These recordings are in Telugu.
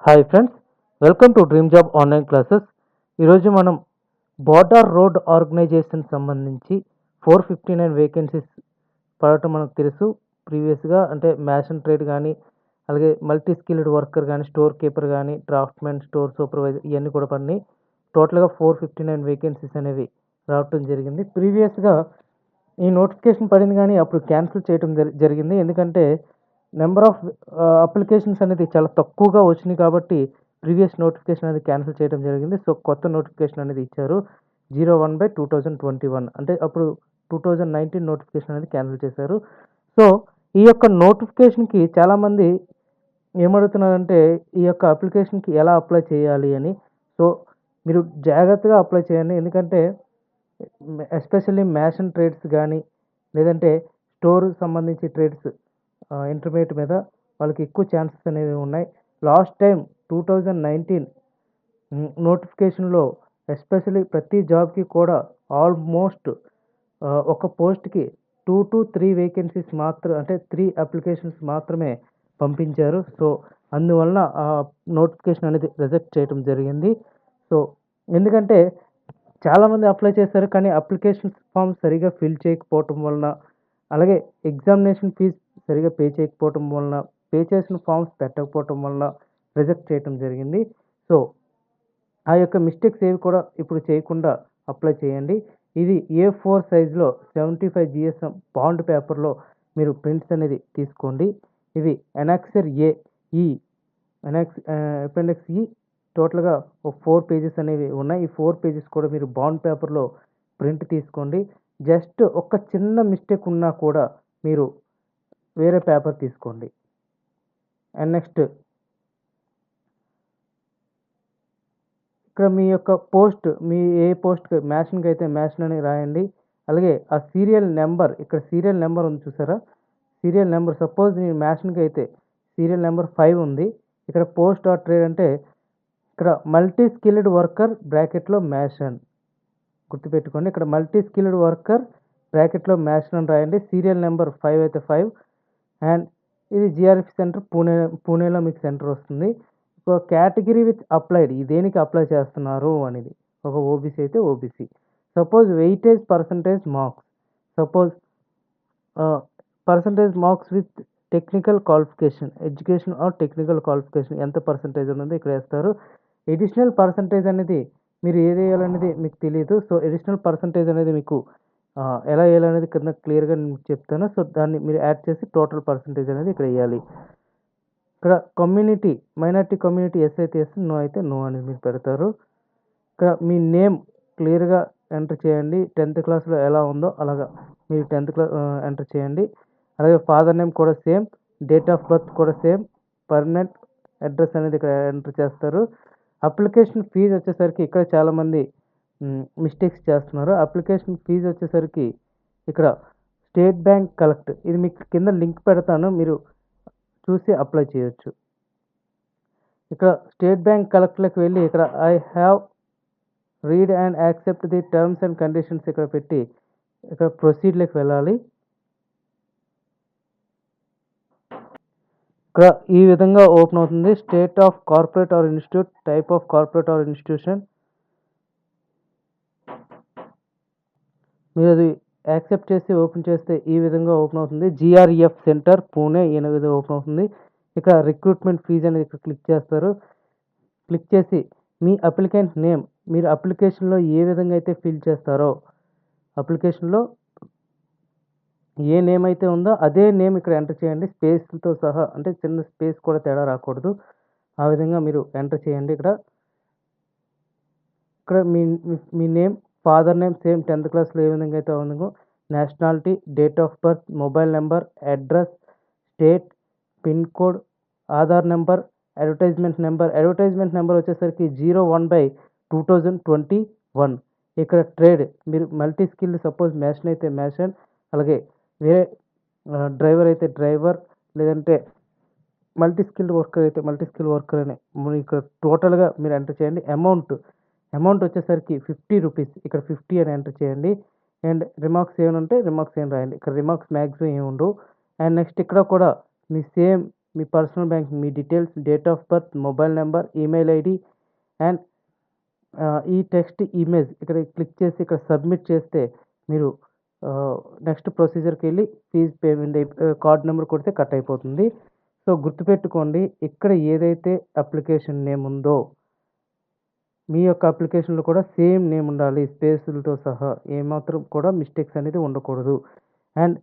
Hi friends, welcome to dream job online classes. ఈరోజు మనం బార్డర్ రోడ్ ఆర్గనైజేషన్ సంబంధించి 459 వేకెన్సీస్ పడటం మనకు తెలుసు. ప్రీవియస్గా అంటే మ్యాషన్ ట్రేడ్ కానీ, అలాగే మల్టీ స్కిల్డ్ వర్కర్ కానీ, స్టోర్ కీపర్ కానీ, డ్రాఫ్ట్మెన్, స్టోర్ సూపర్వైజర్ ఇవన్నీ కూడా పడినాయి. టోటల్గా 459 వేకెన్సీస్ అనేవి రావటం జరిగింది. ప్రీవియస్గా ఈ నోటిఫికేషన్ పడింది కానీ అప్పుడు క్యాన్సిల్ చేయడం జరిగింది. ఎందుకంటే నెంబర్ ఆఫ్ అప్లికేషన్స్ అనేది చాలా తక్కువగా వచ్చినాయి కాబట్టి ప్రీవియస్ నోటిఫికేషన్ అనేది క్యాన్సిల్ చేయడం జరిగింది. సో కొత్త నోటిఫికేషన్ అనేది ఇచ్చారు 01/2021. అంటే అప్పుడు 2019 నోటిఫికేషన్ అనేది క్యాన్సిల్ చేశారు. సో ఈ యొక్క నోటిఫికేషన్కి చాలామంది ఏమడుగుతున్నారంటే ఈ యొక్క అప్లికేషన్కి ఎలా అప్లై చేయాలి అని. సో మీరు జాగ్రత్తగా అప్లై చేయండి. ఎందుకంటే ఎస్పెషల్లీ మ్యాషన్ ట్రేడ్స్ కానీ, లేదంటే స్టోర్ సంబంధించి ట్రేడ్స్ ఇంటర్మీడియట్ మీద వాళ్ళకి ఎక్కువ ఛాన్సెస్ అనేవి ఉన్నాయి. లాస్ట్ టైం 2019 నోటిఫికేషన్లో ఎస్పెషల్లీ ప్రతి జాబ్కి కూడా ఆల్మోస్ట్ ఒక పోస్ట్కి 2 to 3 వేకెన్సీస్ మాత్రం, అంటే 3 అప్లికేషన్స్ మాత్రమే పంపించారు. సో అందువలన ఆ నోటిఫికేషన్ అనేది రిజెక్ట్ చేయడం జరిగింది. సో ఎందుకంటే చాలామంది అప్లై చేశారు కానీ అప్లికేషన్ ఫామ్ సరిగా ఫిల్ చేయకపోవటం వలన, అలాగే ఎగ్జామినేషన్ ఫీజ్ సరిగా పే చేయకపోవటం వలన, పే చేసిన ఫామ్స్ పెట్టకపోవటం వలన రిజెక్ట్ చేయటం జరిగింది. సో ఆ యొక్క మిస్టేక్స్ ఏవి కూడా ఇప్పుడు చేయకుండా అప్లై చేయండి. ఇది A4 సైజులో 75 GSM బాండ్ పేపర్లో మీరు ప్రింట్స్ అనేది తీసుకోండి. ఇవి ఎనాక్సర్ ఏ ఈ అపెండిక్స్ ఈ టోటల్గా ఒక 4 పేజెస్ అనేవి ఉన్నాయి. ఈ 4 పేజెస్ కూడా మీరు బాండ్ పేపర్లో ప్రింట్ తీసుకోండి. జస్ట్ ఒక చిన్న మిస్టేక్ ఉన్నా కూడా మీరు వేరే పేపర్ తీసుకోండి. అండ్ నెక్స్ట్ ఇక్కడ మీ యొక్క పోస్ట్, మీ ఏ పోస్ట్కి మ్యాషన్కి అయితే మ్యాషన్ అని రాయండి. అలాగే ఆ సీరియల్ నెంబర్, ఇక్కడ సీరియల్ నెంబర్ ఉంది చూసారా, సీరియల్ నెంబర్ సపోజ్ మీ మ్యాషన్కి అయితే సీరియల్ నెంబర్ 5 ఉంది. ఇక్కడ పోస్ట్ ఆర్ ట్రేడ్ అంటే ఇక్కడ మల్టీ స్కిల్డ్ వర్కర్ బ్రాకెట్లో మ్యాషన్ గుర్తుపెట్టుకోండి. ఇక్కడ మల్టీ స్కిల్డ్ వర్కర్ బ్రాకెట్లో మ్యాషన్ అని రాయండి. సీరియల్ నెంబర్ 5 అయితే 5. అండ్ ఇది జిఆర్ఎఫ్ సెంటర్ పూణేలో మీకు సెంటర్ వస్తుంది. ఒక కేటగిరీ విత్ అప్లైడ్, ఈ దేనికి అప్లై చేస్తున్నారు అనేది. ఒక ఓబీసీ అయితే OBC. Suppose weightage percentage marks, suppose percentage marks with technical qualification, education or technical qualification ఎంత పర్సంటేజ్ ఉన్నది ఇక్కడ వేస్తారు. ఎడిషనల్ పర్సంటేజ్ అనేది మీరు ఏది వేయాలనేది మీకు తెలియదు. సో ఎడిషనల్ పర్సంటేజ్ అనేది మీకు ఎలా వేయాలనేది కింద క్లియర్గా నేను చెప్తాను. సో దాన్ని మీరు యాడ్ చేసి టోటల్ పర్సంటేజ్ అనేది ఇక్కడ వేయాలి. ఇక్కడ కమ్యూనిటీ, మైనారిటీ కమ్యూనిటీ ఎస్ అయితే ఎస్, నో అయితే నో అనేది మీరు పెడతారు. ఇక్కడ మీ నేమ్ క్లియర్గా ఎంటర్ చేయండి. 10th క్లాస్లో ఎలా ఉందో అలాగా మీరు 10th క్లాస్ ఎంటర్ చేయండి. అలాగే ఫాదర్ నేమ్ కూడా సేమ్, డేట్ ఆఫ్ బర్త్ కూడా సేమ్, పర్మనెంట్ అడ్రస్ అనేది ఇక్కడ ఎంటర్ చేస్తారు. అప్లికేషన్ ఫీజు వచ్చేసరికి ఇక్కడ చాలామంది మిస్టేక్స్ చేస్తున్నారు. అప్లికేషన్ ఫీజు వచ్చేసరికి ఇక్కడ స్టేట్ బ్యాంక్ కలెక్ట్, ఇది మీకు కింద లింక్ పెడతాను, మీరు చూసి అప్లై చేయొచ్చు. ఇక్కడ స్టేట్ బ్యాంక్ కలెక్ట్లోకి వెళ్ళి ఇక్కడ I have read and accept the terms and conditions ఇక్కడ పెట్టి ఇక్కడ ప్రొసీడ్లోకి వెళ్ళాలి. ఇక్కడ ఈ విధంగా ఓపెన్ అవుతుంది. State of corporate or institute, type of corporate or institution, మీరు అది యాక్సెప్ట్ చేసి ఓపెన్ చేస్తే ఈ విధంగా ఓపెన్ అవుతుంది. జిఆర్ఎఫ్ సెంటర్ పూణే ఈ విధంగా ఓపెన్ అవుతుంది. ఇక్కడ రిక్రూట్మెంట్ ఫీజు అనేది ఇక్కడ క్లిక్ చేస్తారు. క్లిక్ చేసి మీ అప్లికెంట్ నేమ్, మీరు అప్లికేషన్లో ఏ విధంగా అయితే ఫిల్ చేస్తారో, అప్లికేషన్లో ఏ నేమ్ అయితే ఉందో అదే నేమ్ ఇక్కడ ఎంటర్ చేయండి, స్పేస్తో సహా, అంటే చిన్న స్పేస్ కూడా తేడా రాకూడదు. ఆ విధంగా మీరు ఎంటర్ చేయండి. ఇక్కడ ఇక్కడ మీ మీ name, father name same 10th క్లాస్లో ఏ విధంగా అయితే ఉందో, nationality, date of birth, mobile number, address, state, pin code, Aadhaar number, advertisement number వచ్చేసరికి 01/2021. ఇక్కడ ట్రేడ్ మీరు మల్టీ స్కిల్డ్, సపోజ్ మ్యాషన్ అయితే మ్యాషన్, అలాగే వేరే డ్రైవర్ అయితే డ్రైవర్, లేదంటే మల్టీ స్కిల్డ్ వర్కర్ అయితే మల్టీ స్కిల్ వర్కర్ అని ఇక్కడ టోటల్గా మీరు ఎంటర్ చేయండి. అమౌంట్ వచ్చేసరికి 50 రూపీస్, ఇక్కడ 50 అని ఎంటర్ చేయండి. అండ్ రిమార్క్స్ ఏమైనా ఉంటే రిమార్క్స్ ఏం రాయండి. ఇక్కడ రిమార్క్స్ మ్యాక్సిమం ఏమి ఉండవు. అండ్ నెక్స్ట్ ఇక్కడ కూడా మీ సేమ్ మీ పర్సనల్ బ్యాంకింగ్, మీ details, date of birth, mobile number, email ID and ఈ టెక్స్ట్ ఇమేజ్ ఇక్కడ క్లిక్ చేసి ఇక్కడ సబ్మిట్ చేస్తే మీరు నెక్స్ట్ ప్రొసీజర్‌కెళ్ళి ఫీజ్ పేమెంట్ కార్డ్ నెంబర్ కొడితే కట్ అయిపోతుంది. సో, గుర్తుపెట్టుకోండి ఇక్కడ ఏదైతే అప్లికేషన్ నేమ్ ఉందో మీ యొక్క అప్లికేషన్‌లో కూడా సేమ్ నేమ్ ఉండాలి. స్పేసులతో సహా ఏమాత్రం కూడా మిస్టేక్స్ అనేది ఉండకూడదు. అండ్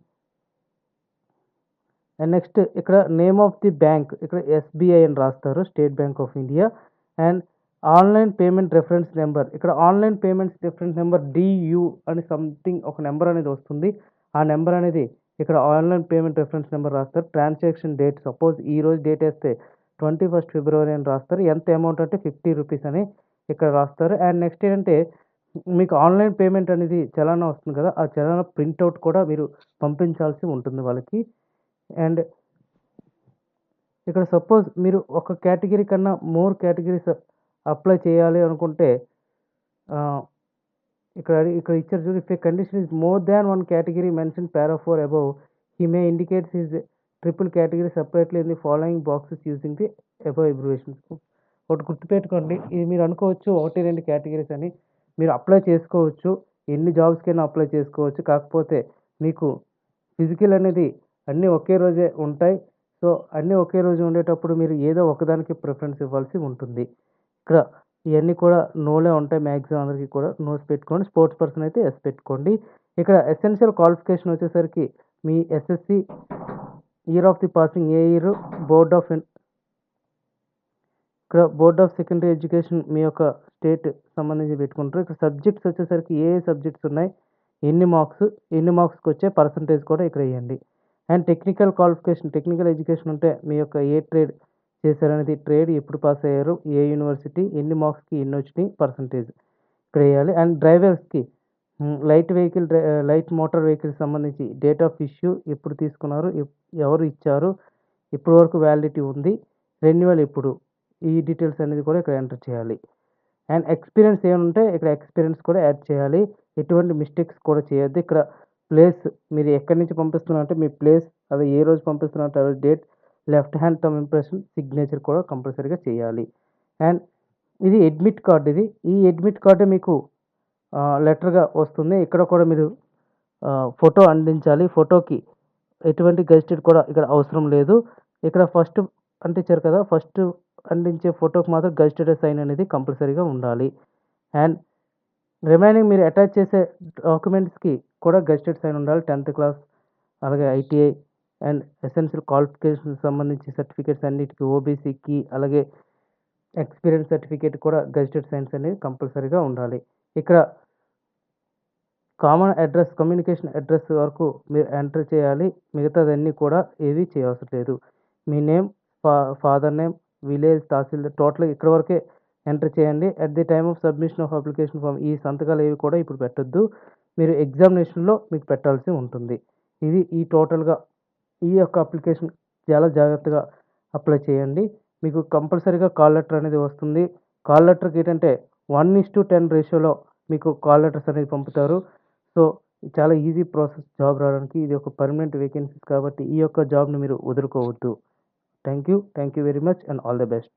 నెక్స్ట్ ఇక్కడ నేమ్ ఆఫ్ ది బ్యాంక్ ఇక్కడ ఎస్‌బీఐ అని రాస్తారు. State Bank of India. And online payment reference number ఇక్కడ online payments reference number DU అని సంథింగ్ ఒక నెంబర్ అనేది వస్తుంది. ఆ నెంబర్ అనేది ఇక్కడ ఆన్‌లైన్ పేమెంట్ రిఫరెన్స్ నెంబర్ రాస్తారు. ట్రాన్సాక్షన్ డేట్ సపోజ్ ఈరోజు డేట్ ఏస్తే 21 ఫిబ్రవరి అని రాస్తారు. ఎంత అమౌంట్ అంటే ₹50 అని ఇక్కడ రాస్తారు. అండ్ నెక్స్ట్ ఏంటంటే మీకు ఆన్‌లైన్ పేమెంట్ అనేది చలానా వస్తుంది కదా! ఆ చలానా ప్రింటౌట్ కూడా మీరు పంపించాల్సి ఉంటుంది వాళ్ళకి. అండ్ ఇక్కడ సపోజ్ మీరు ఒక కేటగిరీ కన్నా మోర్ కేటగిరీస్ అప్లై చేయాలి అనుకుంటే ఇక్కడ ఇచ్చారు చూడు. If A condition is more than one category mention para 4 above he may indicates his triple category separately in the following boxes using the above abbreviations. ఒకటి గుర్తుపెట్టుకోండి. ఇది మీరు అనుకోవచ్చు 1, 2 కేటగిరీస్ అని. మీరు అప్లై చేసుకోవచ్చు. ఎన్ని జాబ్స్‌కైనా అప్లై చేసుకోవచ్చు. కాకపోతే మీకు ఫిజికల్ అనేది అన్నీ ఒకే రోజే ఉంటాయి. సో, అన్నీ ఒకే రోజు ఉండేటప్పుడు మీరు ఏదో ఒకదానికి ప్రిఫరెన్స్ ఇవ్వాల్సి ఉంటుంది. ఇక్కడ ఇయన్నీ కూడా నోలే ఉంటాయి మ్యాక్సిమం అందరికి కూడా. నోస్ పెట్టుకోండి. స్పోర్ట్స్ పర్సన్ అయితే యెస్ పెట్టుకోండి. ఇక్కడ ఎసెన్షియల్ క్వాలిఫికేషన్ వచ్చేసరికి మీ SSC, year of the passing ఏ year, board of secondary education మీ యొక్క స్టేట్ సంబంధించి పెట్టుకుంటారు. ఇక్కడ సబ్జెక్ట్స్ వచ్చేసరికి ఏ సబ్జెక్ట్స్ ఉన్నాయి, ఎన్ని మార్క్స్‌కొచ్చే పర్సెంటేజ్ కూడా ఇక్కడ ఇయ్యండి. And technical qualification, technical education ఉంటే మీ యొక్క ఏ ట్రేడ్ చేశారనేది, ట్రేడ్ ఎప్పుడు పాస్ అయ్యారు, ఏ యూనివర్సిటీ, ఎన్ని మార్క్స్‌కి ఎన్నొచ్చినాయి పర్సెంటేజ్ ఇక్కడ ఎయ్యాలి. అండ్ డ్రైవర్స్‌కి లైట్ మోటార్ వెహికల్స్ సంబంధించి డేట్ ఆఫ్ ఇష్యూ ఎప్పుడు తీసుకున్నారు, ఎవరు ఇచ్చారు, ఇప్పటి వరకు వ్యాలిడిటీ ఉంది, రెన్యువల్ ఎప్పుడు, ఈ డీటెయిల్స్ అనేది కూడా ఇక్కడ ఎంటర్ చేయాలి. అండ్ ఎక్స్‌పీరియన్స్ ఏమైనా ఉంటే ఇక్కడ ఎక్స్‌పీరియన్స్ కూడా యాడ్ చేయాలి. ఎటువంటి మిస్టేక్స్ కూడా చేయొద్దు. ఇక్కడ ప్లేస్ మీరు ఎక్కడి నుంచి పంపిస్తున్నారంటే మీ ప్లేస్, అది ఏ రోజు పంపిస్తున్నారంటే ఆ రోజు date, left hand thumb impression, signature కూడా కంపల్సరీగా చేయాలి. అండ్ ఇది అడ్మిట్ కార్డ్ ఇది. ఈ అడ్మిట్ కార్డే మీకు లెటర్‌గా వస్తుంది. ఇక్కడ కూడా మీరు ఫోటో అందించాలి. ఫోటోకి ఎటువంటి గెస్టెడ్ కూడా ఇక్కడ అవసరం లేదు. ఇక్కడ ఫస్ట్ అంటించారు కదా! ఫస్ట్ అంటించే ఫోటోకి మాత్రం గెస్టెడ్ సైన్ అనేది కంపల్సరీగా ఉండాలి. అండ్ రిమైనింగ్ మీరు అటాచ్ చేసే డాక్యుమెంట్స్‌కి కూడా గెస్టెడ్ సైన్ ఉండాలి. 10థ్ క్లాస్ అలాగే ఐటీఐ అండ్ ఎసెన్షియల్ క్వాలిఫికేషన్‌కి సంబంధించి సర్టిఫికేట్స్ అన్నిటికి, ఓబీసీకి అలాగే ఎక్స్‌పీరియన్స్ సర్టిఫికేట్ కూడా గెస్టెడ్ సైన్స్ అనేది కంపల్సరీగా ఉండాలి. ఇక్కడ కామన్ అడ్రెస్, కమ్యూనికేషన్ అడ్రెస్ వరకు మీరు ఎంటర్ చేయాలి. మిగతాదన్నీ కూడా ఏవి చేయవసరం లేదు. మీ name, father name, village, tahsildar టోటల్‌గా ఇక్కడి వరకే ఎంటర్ చేయండి. At the time of submission of application form ఈ సంతకాలు ఏవి కూడా ఇప్పుడు పెట్టొద్దు. మీరు ఎగ్జామినేషన్‌లో మీకు పెట్టాల్సి ఉంటుంది. ఇది టోటల్‌గా ఈ యొక్క అప్లికేషన్ చాలా జాగ్రత్తగా అప్లై చేయండి. మీకు కంపల్సరీగా కాల్ లెటర్ అనేది వస్తుంది. కాల్ లెటర్‌కి ఏంటంటే 1:10 రేషియోలో మీకు కాల్ లెటర్స్ అనేది పంపుతారు. సో, చాలా ఈజీ ప్రాసెస్ జాబ్ రావడానికి. ఇది ఒక పర్మనెంట్ వేకెన్సీస్ కాబట్టి ఈ యొక్క జాబ్‌ని మీరు వదులుకోవద్దు. Thank you very much and all the best.